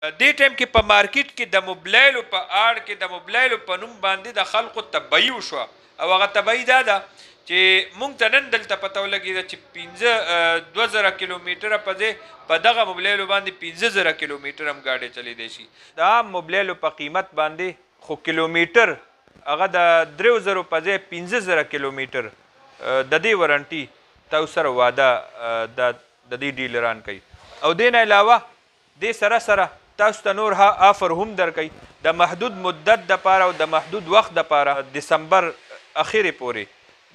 دې ټایم کې په مارکیټ کې د موبلایلو په اړ کې د موبلایلو په نوم باندې د خلکو تبعی وشوه او هغه تبعی دا ده چې موږ ته نن دلته پته ولګېده چې 2000 کیلومتره په ځای په دغه موبلایلو باندې 15000 کیلومتر هم ګاډی چلیدی شي د عام موبلایلو په قیمت باندې خو کیلومتر هغه د 3000 په ځای 15000 کیلومتر د دې وارنټي تاسو سره وعده د دې ډیلران کوي او دې نه علاوه دې سره سره تاسو ته نور آفر هم درکوي د محدود مدت دپاره او د محدود وخت دپاره دسمبر اخرې پورې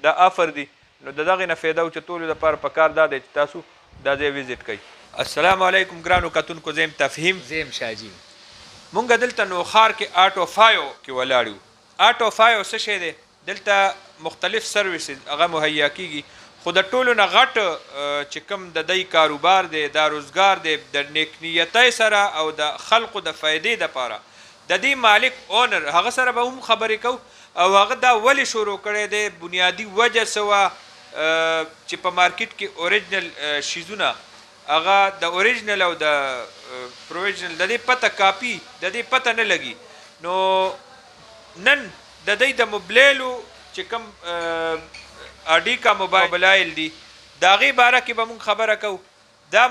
د آفر دي نو د دغې نه فایده و چې ټولو دپاره پکار دا دی چې تاسو دا ځای ویزټ کوئ. السلام علیکم ګرانو کتونکو، زه یم تفهیم، زه یم شاجي. مونږ دلته نوخار کې آټو فایو کې ولاړ یو. آټو فایو څه شی دی؟ دلته مختلف سرویسز هغه مهیا کیږي، خو د ټولو نه غټ چې کوم د دی کاروبار دی دا روزګار دی د نیکنیتۍ سره او د خلقو د فایدې دپاره د دې مالک اونر هغه سره به هم خبرې کوو او هغه دا ولې شروع کړی دی، بنیادي وجه څه وه چې په مارکیټ کې اوریجنل شیزونه هغه د اوریجنل او د پروویژنل د دې پته کاپي د دې پته نه لګي. نو نن د دوی د موبلایلو چې کوم اډیکا موبایل دي د هغې باره کې به موږ خبره کوو. دا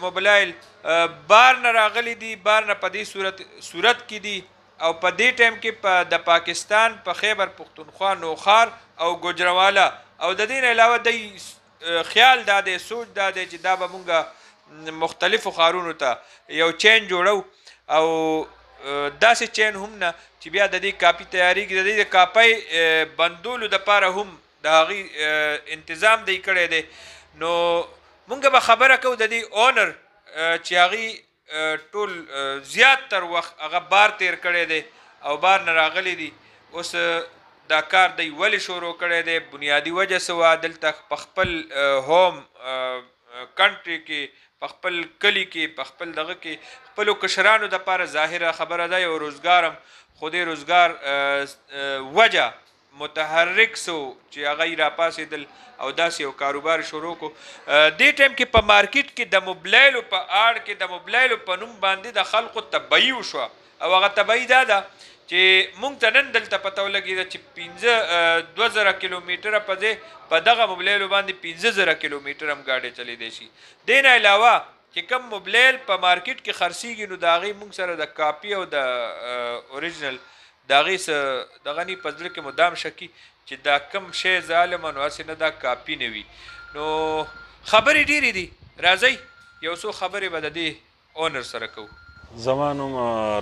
موبلایل بار نه راغلی دي، بار نه په دې صورت کې دي او په دې ټایم کې د پاکستان په خیبر پختونخوا نوخار او ګوجرواله او د دې نه علاوه دی خیال دا دی، سوچ دا دی چې دا به مونږ مختلفو ښارونو ته یو چین جوړو او داسې چین هم نه چې بیا د دې کاپي تیاریږي، د دې د کاپۍ بندولو دپاره هم د هغې انتظام دی کړی دی. نو مونږ به خبره کوو د دې اونر چې هغې ټول زیات تر وخت هغه بار تیر کړی دی او بار نه راغلی دي. اوس دا کار دی ولې شروع کړی دی، بنیادي وجه څه وه، دلته په خپل هوم کنټري کې په خپل کلي کې په خپل دغه کې خپلو کشرانو دپاره ظاهره خبره ده یو روزګار هم، خو دې روزګار وجه متحرک سو چې هغه یې راپاسېدل او داسې یو کاروبار شروع کو. دې ټایم کې په مارکیټ کې د موبلایلو په اړ کې د موبلایلو په نوم باندې د خلقو تبعی وشوه او هغه تبعی دا ده چې موږ ته نن دلته پته ولګېده چې 2000 کیلومتره په ځای په دغه موبلایلو باندې 15000 کیلومتر هم ګاډی چلیدی شي. دې نه علاوه چې کوم موبلایل په مارکیټ کې خرڅېږي نو د هغې موږ سره د کاپي او د اوریجنل د هغې څه دغه نی په زړه کې مدام شکي چې دا کم شی ظالمه نو هسې نه دا کاپي نه وي. نو خبرې ډېرې دي، راځئ یو څو خبرې به د دې اونر سره کوو. زما نوم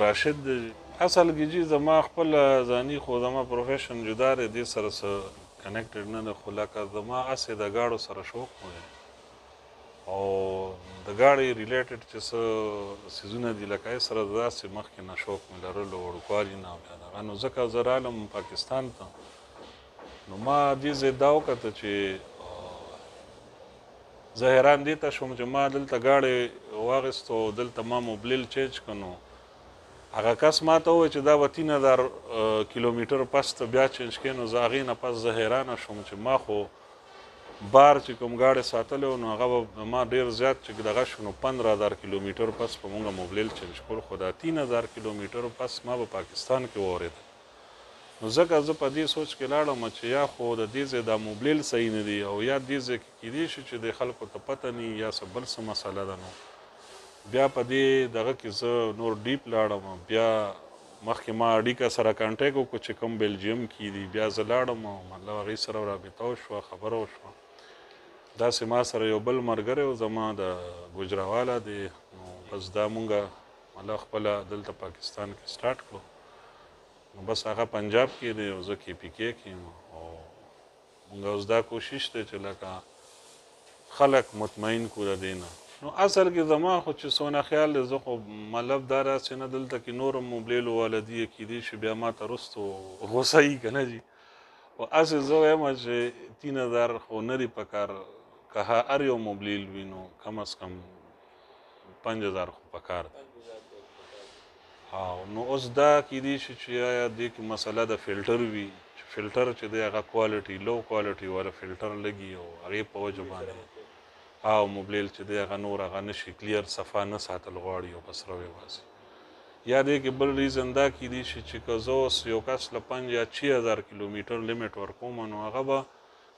راشد دی. اصل کې جي زما خپل ځاني خو زما پروفیشن جدا دی، دې سره څه کنیکټډ نه ده، خو لکه زما هسې د ګاډو سره شوق مو دی او د ګاډۍ ریلیټډ چې څه څیزونه دي لکه یې سره داسې مخکې نه شوق مې لرلو وړوکوالي نه او بیا دغه نو ځکه زه رالم پاکستان ته نو ما دې ځای دا وکته چې زه حیران دې ته شوم چې ما دلته ګاډۍ واخیستو دلته ما موبلیل چینج کړو هغه کس ما ته ووایي چې دا به 3000 کیلومتر پس ته بیا چینج کړې نو زه هغې نه پس زه حیرانه شوم چې ما خو بار چې کوم ګاډی ساتلی و نو هغه به ما ډېر زیات چې دغه شو نو 15000 کیلومتر پس به مونږ موبلیل چینج کړو، خو دا 3000 کیلومتر پس ما په پاکستان کې واورېده. نو ځکه زه په دې سوچ کې لاړم چې یا خو د دې ځای دا موبلیل صحیح نه دی او یا دې ځای کې کیدای شي چې د خلکو ته پته نه یا څه بل څه مسله ده. نو بیا په دې دغه کې زه نور ډیپ لاړم، بیا مخکې ما اډیکا سره کانټیکټ وکړو چې کوم بیلجیم کې دي، بیا زه لاړم او مطلب هغې سره رابطه وشوه، خبره وشوه. داسې ما سره یو بل ملګری و زما د ګوجرواله دی، نو بس دا مونږ مطلب خپله دلته پاکستان کې سټارټ کړو. نو بس هغه پنجاب کې دی او زه کې پي کې کې یم او مونږ اوس دا کوشش دی چې لکه خلک مطمئن کړو د دې نه. نو اصل کې زما خو چې څونه خیال دی زه خو مطلب دا راسې نه دلته کې نور هم موبلیلو والا دي کیدای شي بیا ما ته رستو غوسه وي که نه جي او هسې زه وایم چې 3000 خو نه دي په کار که هر یو موبلیل وي نو کم از کم 5000 خو په کار دی. نو اوس دا کیدای شي چې آیا دې کې مسله د فلټر وي چې فلټر چې دی هغه کوالټي لو کوالټي والا فلټر لګي او هغې په وجه باندې او موبلیل چې دی هغه نور هغه نشي کلیر صفا نه ساتل غواړي او په سره وباسي. یا دی کې بل ریزن دا کیدی شي چې که زه اوس یو کس له 5 یا 6000 کیلومیټر لیمټ ورکوم نو هغه به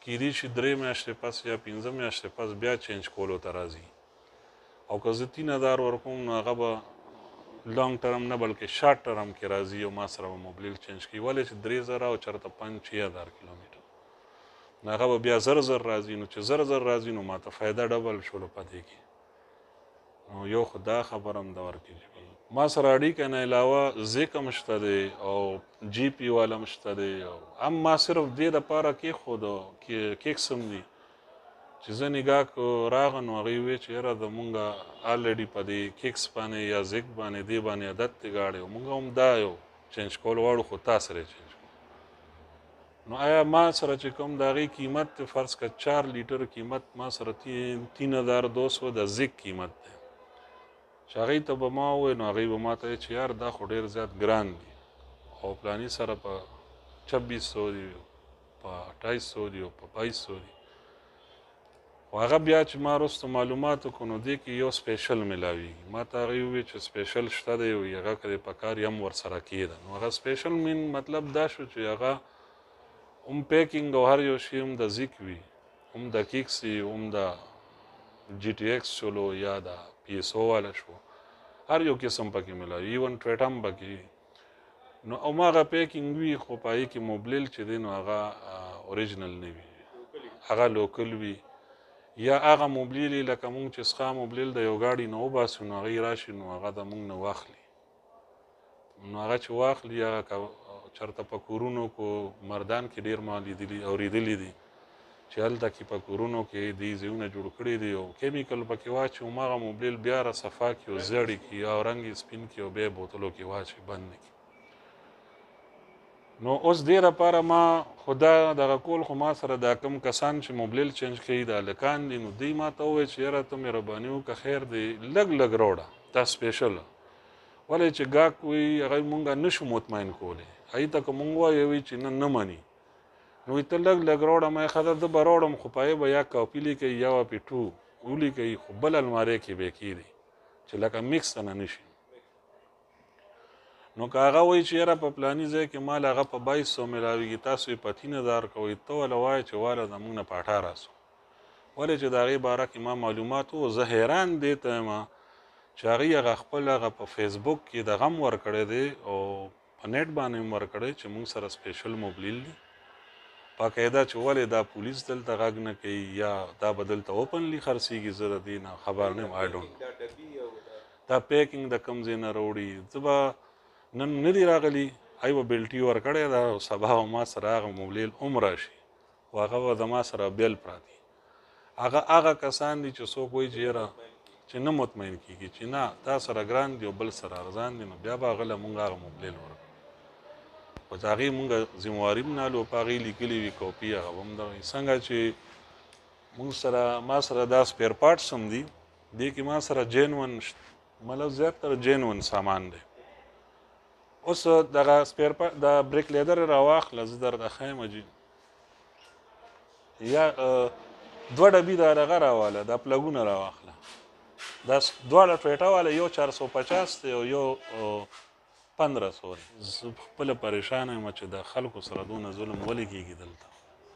کیدی شي 3 میاشتې پس یا 15 میاشتې پس بیا چینج کولو ته راځي. او که زه 3000 ورکوم نو هغه به لانګ ټرم نه بلکې شارټ ټرم کې راځي او ما سره به موبلیل چینج کوي. ولې چې 3000 او چېرته 5-6000 کیلومیټر نو هغه به بیا زر زر راځي. نو چې زر زر راځي نو ما ته فایده ډبل شولو پدې کې. نو یو خو دا خبره هم ده ورکېږي. ما سره اړیکه نه علاوه زیک هم شته دی او جی پی والا هم شته دی. هم ما صرف دې دپاره کېښودو کیکس هم دي چې زه نګاه کو راغه نو هغوی وی چې یاره زمونږ آلریډي په دې کیکس باندې یا زیک باندې دې باندې عادت دی ګاډی او مونږ هم دا یو چینج کول غواړو خو تا سره یې چینج کړو. نو آیا ما سره چې کوم د هغې قیمت فرض که 4 لیټر قیمت ما سره 3200 د زیک قیمت دی چې هغوی ته به ما ووایي نو هغوی به ما ته چې یار دا خو ډېر زیات ګران دي او پلاني سره په 2600 دي په 2800 دي او په 2200 دي. خو هغه بیا چې ما وروسته معلومات وکړو نو دې کې یو سپیشل میلاویږي. ما ته هغوی ووایي چې سپیشل شته دی او هغه که د په کار یې هم ورسره کېده. نو هغه سپیشل مین مطلب دا شو چې هغه هم پیکینګ او هر یو شي هم د زیک وي هم د کیکس وي هم د جی ټي ایکس شولو یا د پی ایس او والا شو هر یو قسم پکې میلاوي ایون ټریټ هم پکې. نو هماغه پیکینګ وي خو په هغې کې موبلیل چې دی نو هغه اوریجنل نه وي هغه لوکل وي یا هغه موبلیل لکه مونږ چې څخه موبلیل د یو ګاډي نه وباسو نو هغې راشي نو هغه د مونږ نه واخلي. نو هغه چې واخلي هغه چېرته په کورونو کو مردان کې ډېر ما لیدلي اورېدلي دي چې هلته کې په کورونو کې دې ځایونه جوړ کړي دي او کیمیکل پکې واچي هماغه موبلیل بیا را صفا کړي او زیړې کړي او رنګ یې سپین کړي او بیا یې بوتلو کې واچي بند نه کړي. نو اوس دې دپاره ما خو دا دغه کول خو ما سره دا کم کسان چې موبلیل چینج کوي دا هلکان دي نو دوی ما ته ووایي چې یاره ته مهرباني وکړه خیر دی لږ لږ راوړه دا سپیشل. ولې چې ګاهک وایي هغه مونږ نشو مطمئن کولی هغې ته که مونږ وایو وایي چې نه مني نو ته لږ لږ راوړه ما یې ښه ده به راوړم خو په هغې به یا کاپي لیکئ یا به پې ولیکئ خو بل المارۍ کې به یې کېږدئ چې لکه میکس ته نه نشي. نو که هغه وایي چې یاره په پلاني ځای کې مال هغه په 2200 میلاویږي تاسو یې په 3000 کوئ ته وله وایه چې واله زمونږ نه په 1800. ولې چې د هغې باره کې ما معلومات وو زه حیران دې ته یم چې هغوی هغه خپل هغه په فیسبوک کې دغه هم ورکړی دی او په نیټ باندې هم ورکړی چې موږ سره سپیشل موبلیل دی باقاعده چې ولې دا پولیس دلته غږ نه کوي یا دا به دلته اوپنلی خرڅېږي زه د دې نه خبر نه یم. آی ډونټ دا پیکینګ د کوم ځای نه راوړي زه به نن نه دي راغلي هغوی به بلټي ورکړی ده او سبا به ما سره هغه موبلیل هم راشي او هغه به زما سره بیل پراته هغه کسان دي چې څوک وایي چې یاره چې نه مطمئن کېږي چې نه تا سره ګران دي او بل سره ارزان دي نو بیا به هغه له مونږ هغه موبلیل ورکړو خو د هغې مونږ ذمواري هم نه لو په هغې لیکلي وي کاپي هغه به هم دغه څنګه چې مونږ سره ما سره دا سپیر پارټس هم دي دې کې ما سره جینون مطلب زیاتره جینون سامان دی. اوس دغه سپیر پارټ د بریک لیدر راواخله زه درته ښیم جي یا 2 ډبي د هغه راواله دا پلګونه راواخله دا دواړه ټویټه والا یو 450 دی او یو 1500 دی. زه خپله پریشانه یم چې د خلکو سره دونه ظلم ولې کېږي دلته.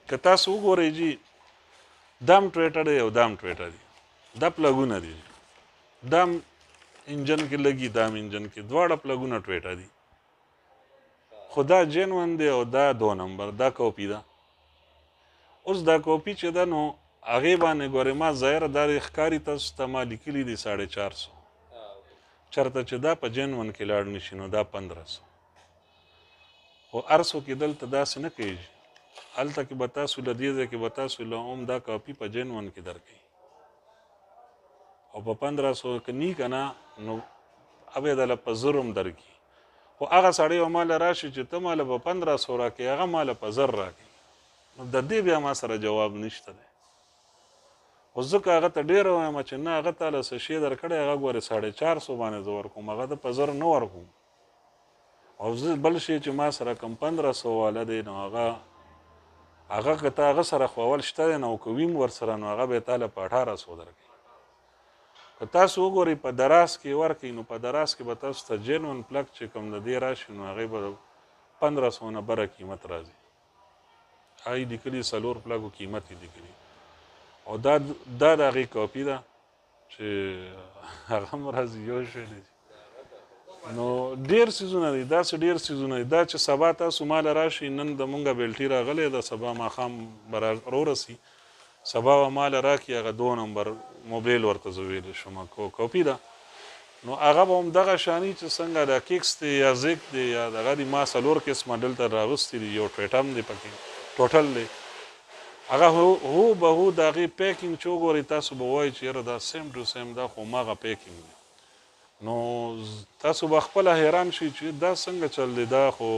که تاسو وګورئ جي دام ټویټه دی او دام ټویټه دی دا پلګونه دي دام انجن کې لګي دام انجن کې دواړه پلګونه ټویټه دي خو دا جینون دی او دا 2 نمبر دا کاپي ده. اوس دا کاپي چې ده نو هغې باندې ګورې ما ظاهره دا ښکاري تاسو ته ما لیکلي دي 450 چېرته چې دا په جینون کې لاړ نه شي نو دا 1500 خو ارسو کې دلته داسې نه کوي هلته کې به تاسو له دې ځای کې به تاسو له هم دا کاپي په جینون کې درکوي او په 1500 که نی که نه نو به یې دله په زر هم درکوي خو هغه سړی به ماله راشي چې ته ماله په 1500 راکوي هغه ماله په زر راکوي نو د دې بیا ما سره جواب نشته دی. خو ځکه هغه ته ډېره وایم چې نه هغه تاله څه شی درکړی هغه ګورې 450 باندې زه ورکوم هغه د په زر نه ورکوم او زه بل شی چې ما سره کم 1500 والا دی نو هغه هغه که ته هغه سره خو اول شته دی نه او که ویم ورسره نو هغه به یې تاله په 1800 درکوي. که تاسو وګورئ په دراز کې ورکوي نو په دراز کې به تاسو ته جینون پلک چې کوم د دې راشي نو هغې به 1500 نه بره قیمت راځي. هغه لیکلي 4 پلګو قیمت یې لیکلي او دا د هغې کاپي ده چې هغه هم راځي یو شی دی. نو ډېر څیزونه دي، داسې ډېر څیزونه دي دا چې سبا تاسو ماله راشي نن د مونږه بیلټي راغلی ده سبا ماښام به رارسي سبا به ماله راکړي هغه 2 نمبر موبایل ورته زه ویلی شم کاپي ده نو هغه به هم دغه شاني چې څنګه د کیکس دی یا زیک دی یا دغه دی ما 4 قسمه دلته راغوستي دي یو ټویټم دی پکې ټوټل دی هغه هو به هو د هغې پیکینګ چې وګورئ تاسو به وایئ چې یاره دا سیم ټو سیم دا خو هماغه پیکینګ دی. نو تاسو به خپله حیران شئ چې دا څنګه چل دی دا خو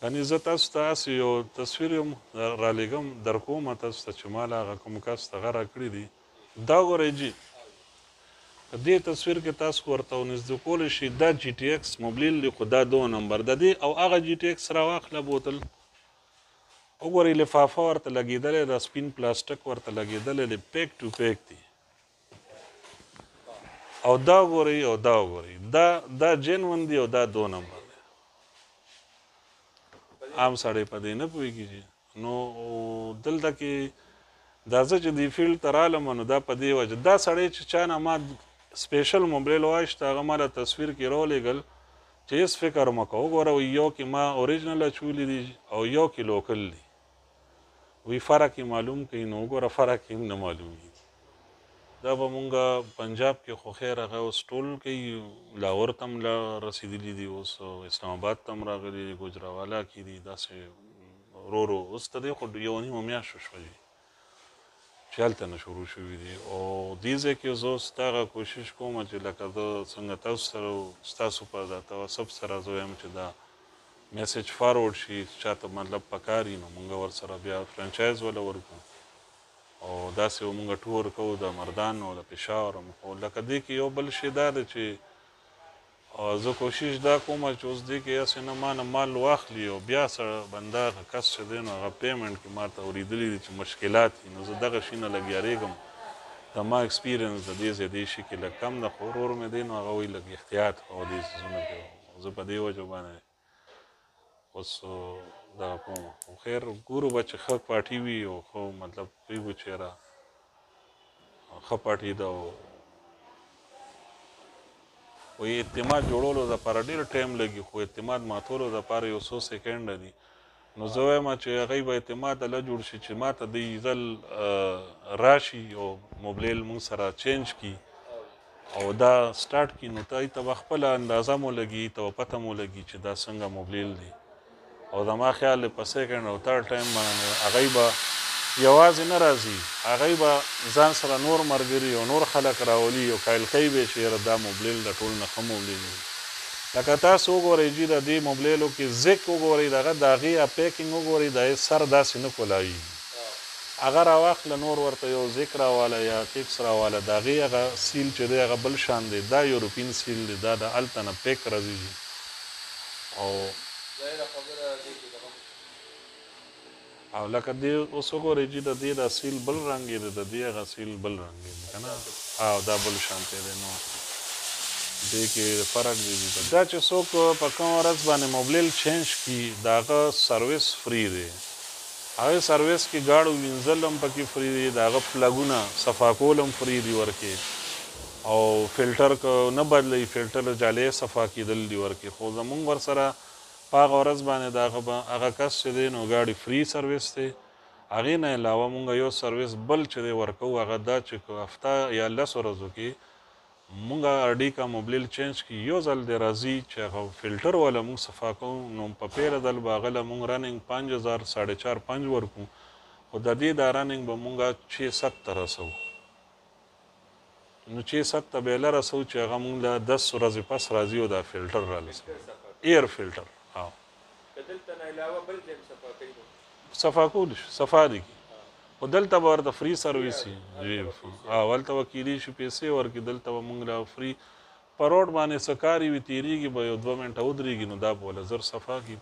یعنې زه تاسو ته هسې یو تصویر یم رالیږم درکومه تاسو ته چې مال هغه کوم کس هغه راکړي دي دا وګورئ جي په دې تصویر کې تاسو ورته ونږدې کولی شئ دا جي ټي ایکس موبلیل دی خو دا 2 نمبر د دې او هغه جي ټي ایکس راواخله بوتل وګورئ لفافه ورته لګېدلی ده سپین پلاستیک ورته لګېدلی دی پیک ټو پیک دی او دا وګورئ او دا وګورئ دا جینون دی او دا 2 نمبر دی. عام سړی په دې نه پوهېږي نو دلته کې دا زه چې دې فیلډ ته رالم نو دا په دې وجه دا سړی چې چا نه ما سپیشل موبایل وایسته هغه ما له تصویر کې راولېږل چې هېڅ فکر مه کوه وګوره یو کې ما اوریجنل اچولي دي او یو کې لوکل دي وی فرق یې معلوم کوي نو وګوره فرق یې هم نه معلومېږي. دا به مونږ پنجاب کې خو خیر هغه اوس ټول کوي لاهور ته هم رسېدلي دي اوس اسلام آباد ته هم راغلي دي ګوجراوالا کې دي داسې ورو ورو اوس ته دی خو 1.5 میاشتو شوه دي چې هلته نه شروع شوي دي او دې ځای کې زه اوس دغه کوشش کوم چې لکه زه څنګه تاسو سره ستاسو په دا توسب سره زه وایم چې دا میسج فارورډ شي چاته مطلب پکار وي نو مونږ ورسره بیا فرانچایز وله ورکړو او داسې مونږ ټور کوو د مردانو د پېښور خو لکه دې کې یو بل شی دا دی چې زه کوشش دا کوم چې اوس دې کې هسې نه ما نه مال واخلي او بیا سره بنده هغه کس چې دی نو هغه پیمنټ کې ما ته اورېدلي دي چې مشکلات دي نو زه دغه شي نه لګیارېږم د ما ایکسپیرینس د دې ځای دې شي کې لږ کم ده خو ورور مې دی نو هغه وایي لږ احتیاط کوه دې څیزونو کې زه په دې وجه باندې اوس دغه کوم خو خیر ګورو به چې ښه پارټي وي او ښه مطلب پوهېږو چې یاره ښه پارټي ده او وایي اعتماد جوړولو دپاره ډېر ټایم لګي خو اعتماد ماتولو دپاره یو څو سیکنډه دي نو زه وایم چې هغوی به اعتماد الله جوړ شي چې ما ته دې ځل راشي او موبایل موږ سره چینج کړي او دا سټارټ کړي نو ته ته به خپله اندازه مو لګي ته به پته مو لګي چې دا څنګه موبایل دی او زما خیال دی په سیکنډ او تھرډ ټایم باندې هغوی به یوازې نه راځي هغوی به ځان سره نور ملګري او نور خلک راولي او قایل کوي به چې یاره دا موبایل د ټول نه ښه موبایل دی. لکه تاسو وګورئ جي د دې موبایلو کې زیک وګورئ دغه د هغې پیکینګ وګورئ د سر داسې نه کولایي هغه راواخله نور ورته یو زیک راواله یا ټیکس راواله د هغې هغه سیل چې دی هغه بل شان دی دا یورپین سیل دی دا د هلته نه پیک راځي او لکه دې اوس وګورئ چې د دې دا سیل بل رنګ دی د دې هغه سیل بل رنګ دی که نه او دا بل شانتی دی نو دې کې فرق دی دا چې څوک په کومه ورځ باندې موبایل چینج کړي د هغه سروس فری دی هغې سروس کې ګاډو وینځل هم پکې فری دی د هغه پلګونه صفا کول هم فری دي ورکې او فلټر که نه بدلوي فلټر جالۍ صفا کېدل دي ورکې خو زمونږ ورسره په هغه ورځ باندې د هغه کس چې دی نو ګاډي فری سروس دی هغې نه علاوه مونږ یو سروس بل چې دی ورکوو هغه دا چې که هفته یا 10 ورځو کې مونږ اډي کا موبایل چینج کړي یو ځل دی راځي چې هغه فلټر والا مونږ صفا کوو نو په پیره ځل به هغه له مونږ رننګ 5000 4.5 5 ورکو خو د دې دا رننګ به مونږ 6-7 ته رسوو نو 6-7 ته به یې رسوو چې هغه مونږ له 10 ورځې پس راځي او دا فلټر رالسوو ایر فلټر صفا کولی شي صفا دي خو دلته به ورته فري سروس وي هلته به کیدای شي پیسې ورکړي دلته به مونږ له فري په روډ باندې څه کار وي تېرېږي به یو 2 منټه ودرېږي نو دا به وله زر صفا کړي